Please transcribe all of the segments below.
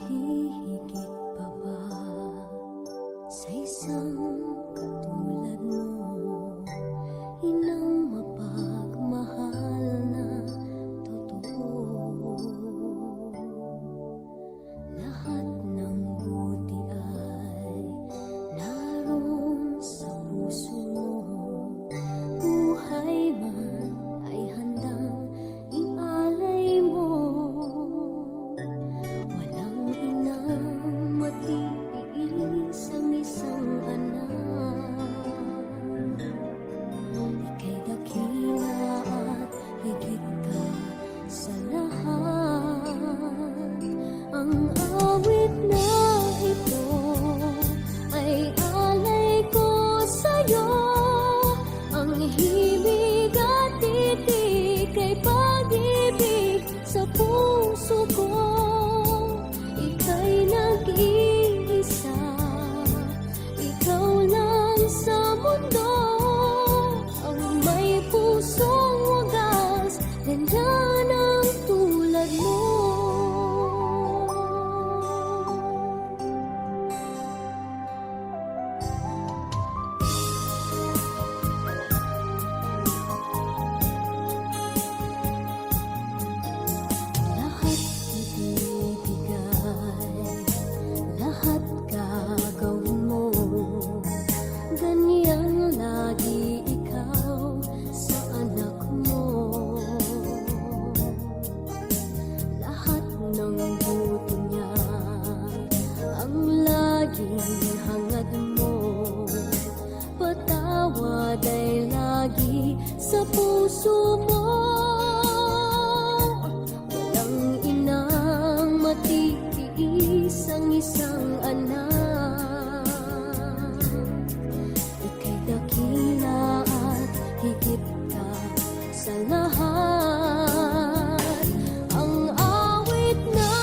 hihigit pa ba sa isang katulad mo? Inang mapagmahal na totoo. Lahat ng buti ay naroon sa puso mo. Buhay man ay handang ialay mo. Walang inang matiis ang isang anak. Ika'y dakila at higit ka sa lahat. Ang awit na ito ay alay ko sa'yo. Ang himig at titik ay pag-ibig sa puso ko. Ika'y nag-iisa, ikaw lang sa mundo. Ang may pusong wagas, nandyan ang tulad mo. Lahat ibibigay, lahat gagawin mo. Ganyan lagi ikaw sa anak mo. Lahat ng buto niya ang laging hangad mo. Patawad ay lagi sa puso mo. Walang inang matitiis ang isang anak. Ika'y dakila at higit ka sa lahat. Ang awit na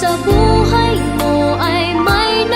sa buhay mo ay may